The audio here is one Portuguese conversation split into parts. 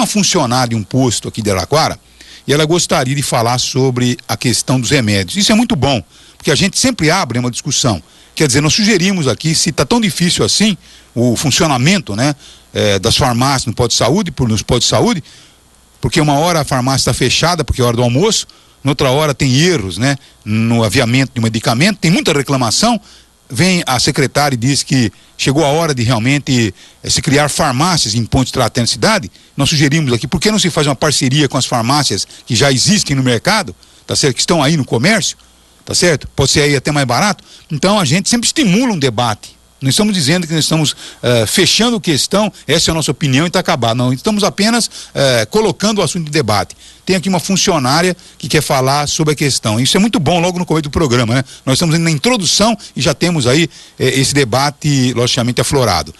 uma funcionária de um posto aqui de Araraquara e ela gostaria de falar sobre a questão dos remédios. Isso é muito bom, porque a gente sempre abre uma discussão. Quer dizer, nós sugerimos aqui, se está tão difícil assim, o funcionamento, né, das farmácias nos postos de saúde, porque uma hora a farmácia está fechada, porque é hora do almoço, noutra hora tem erros, né, no aviamento de medicamento, tem muita reclamação. Vem a secretária e diz que chegou a hora de realmente se criar farmácias em pontos estratégico na cidade. Nós sugerimos aqui, por que não se faz uma parceria com as farmácias que já existem no mercado, tá certo? Que estão aí no comércio, tá certo? Pode ser aí até mais barato. Então a gente sempre estimula um debate. Não estamos dizendo que nós estamos fechando questão, essa é a nossa opinião e está acabado. Não, estamos apenas colocando o assunto de debate. Tem aqui uma funcionária que quer falar sobre a questão. Isso é muito bom logo no começo do programa, né? Nós estamos indo na introdução e já temos aí esse debate, logicamente, aflorado.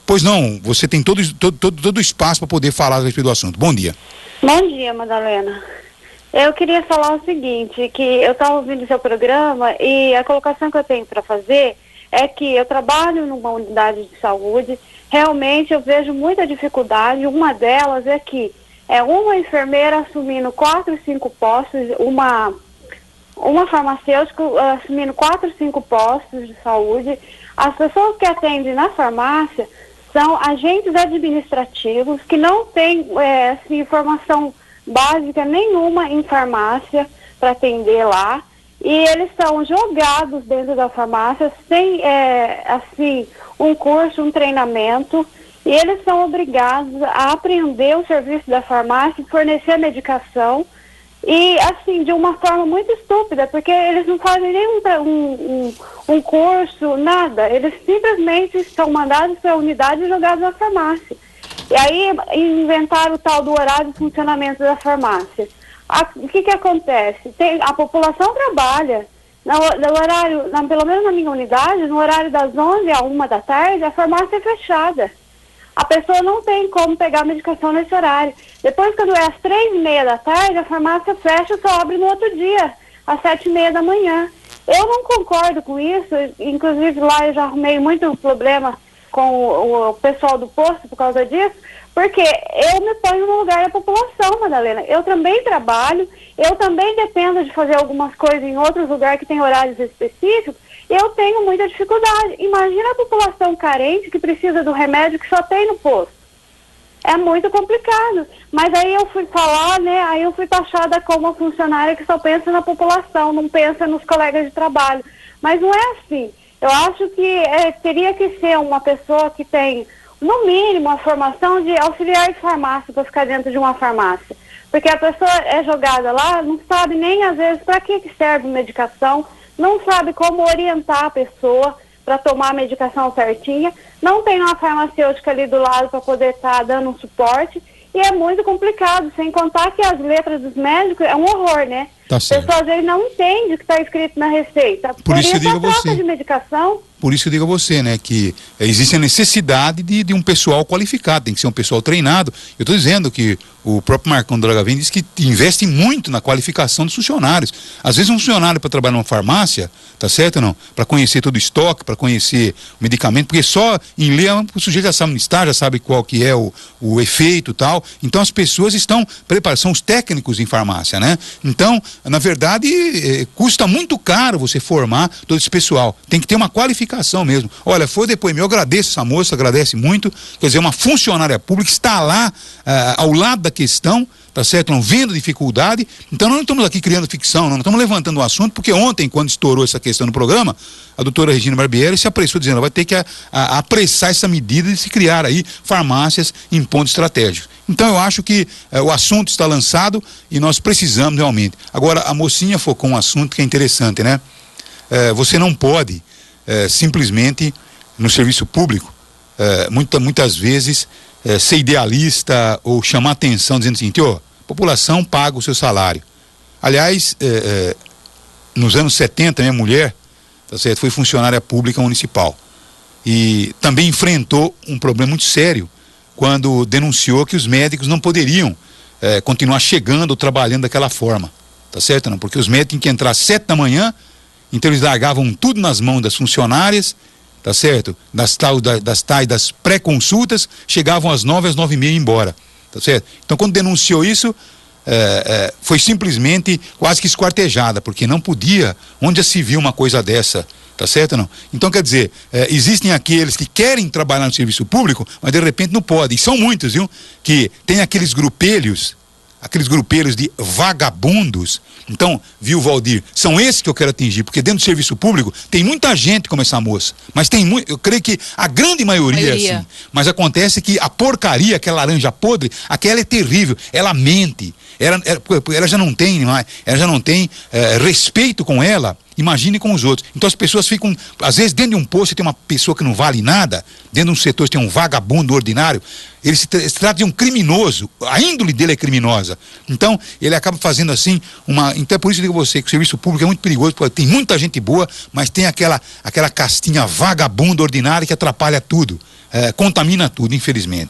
Pois não, você tem todo o espaço para poder falar a respeito do assunto. Bom dia. Bom dia, Madalena. Eu queria falar o seguinte, que eu estava ouvindo o seu programa e a colocação que eu tenho para fazer é que eu trabalho numa unidade de saúde, realmente eu vejo muita dificuldade. Uma delas é que uma enfermeira assumindo 4, 5 postos, uma farmacêutica assumindo 4, 5 postos de saúde. As pessoas que atendem na farmácia são agentes administrativos que não têm formação básica nenhuma em farmácia para atender lá. E eles são jogados dentro da farmácia sem, um curso, um treinamento, e eles são obrigados a aprender o serviço da farmácia, fornecer a medicação, e assim, de uma forma muito estúpida, porque eles não fazem nenhum um curso, nada. Eles simplesmente são mandados para a unidade e jogados na farmácia. E aí inventaram o tal do horário de funcionamento da farmácia. O que acontece? A população trabalha no horário, pelo menos na minha unidade, no horário das 11 à 1 da tarde, a farmácia é fechada. A pessoa não tem como pegar a medicação nesse horário. Depois, quando é às 3:30 da tarde, a farmácia fecha, só abre no outro dia, às 7:30 da manhã. Eu não concordo com isso, inclusive lá eu já arrumei muito problema com o pessoal do posto por causa disso, porque eu me ponho no lugar da população, Madalena. Eu também trabalho, eu também dependo de fazer algumas coisas em outros lugares que tem horários específicos, eu tenho muita dificuldade. Imagina a população carente que precisa do remédio que só tem no posto. É muito complicado. Mas aí eu fui falar, né, aí eu fui taxada como uma funcionária que só pensa na população, não pensa nos colegas de trabalho. Mas não é assim. Eu acho que teria que ser uma pessoa que tem, no mínimo, a formação de auxiliar de farmácia para ficar dentro de uma farmácia. Porque a pessoa é jogada lá, não sabe nem, às vezes, para que serve medicação, não sabe como orientar a pessoa para tomar a medicação certinha, não tem uma farmacêutica ali do lado para poder estar dando um suporte, e é muito complicado, sem contar que as letras dos médicos é um horror, né? Tá certo. A pessoa às vezes não entende o que está escrito na receita. Por isso eu digo a troca você. de medicação. Por isso eu digo a você, né, que existe a necessidade de um pessoal qualificado, tem que ser um pessoal treinado. Eu estou dizendo que o próprio Marcão Dragavin diz que investe muito na qualificação dos funcionários. Às vezes um funcionário para trabalhar numa farmácia, tá certo ou não? Para conhecer todo o estoque, para conhecer o medicamento, porque só em ler o sujeito já sabe no estágio, já sabe qual que é o efeito e tal. Então as pessoas estão preparadas, são os técnicos em farmácia, né? Então, na verdade, custa muito caro você formar todo esse pessoal. Tem que ter uma qualificação mesmo. Olha, foi depois eu agradeço essa moça, agradece muito, quer dizer, uma funcionária pública está lá ao lado da questão, tá certo? Não vendo dificuldade. Então nós não estamos aqui criando ficção, não estamos levantando um assunto, porque ontem, quando estourou essa questão no programa, a doutora Regina Barbieri se apressou dizendo, ela vai ter que apressar essa medida de se criar aí farmácias em pontos estratégicos. Então eu acho que o assunto está lançado e nós precisamos realmente. Agora, a mocinha focou um assunto que é interessante, né? Você não pode simplesmente no serviço público muitas vezes ser idealista ou chamar atenção dizendo o seguinte, a população paga o seu salário. Aliás, nos anos 70, minha mulher, tá certo, foi funcionária pública municipal e também enfrentou um problema muito sério quando denunciou que os médicos não poderiam continuar chegando ou trabalhando daquela forma, tá certo não? Porque os médicos tinham que entrar às 7 da manhã, então eles largavam tudo nas mãos das funcionárias, tá certo? Das pré-consultas, chegavam às 9, às 9:30 e embora, tá certo? Então, quando denunciou isso, foi simplesmente quase que esquartejada, porque não podia, onde já se viu uma coisa dessa, tá certo ou não? Então, quer dizer, existem aqueles que querem trabalhar no serviço público, mas de repente não podem, e são muitos, viu? Que tem aqueles grupelhos de vagabundos. Então, viu, Valdir, são esses que eu quero atingir, porque dentro do serviço público tem muita gente como essa moça, mas tem muito, eu creio que a grande maioria é assim, mas acontece que a porcaria, aquela laranja podre, aquela é terrível, ela mente, ela já não tem mais, respeito com ela, imagine com os outros. Então as pessoas ficam, às vezes dentro de um posto tem uma pessoa que não vale nada, dentro de um setor tem um vagabundo ordinário, ele se trata de um criminoso, a índole dele é criminosa, então ele acaba fazendo assim, então é por isso que eu digo a você que o serviço público é muito perigoso, porque tem muita gente boa, mas tem aquela castinha vagabunda ordinária que atrapalha tudo, contamina tudo, infelizmente.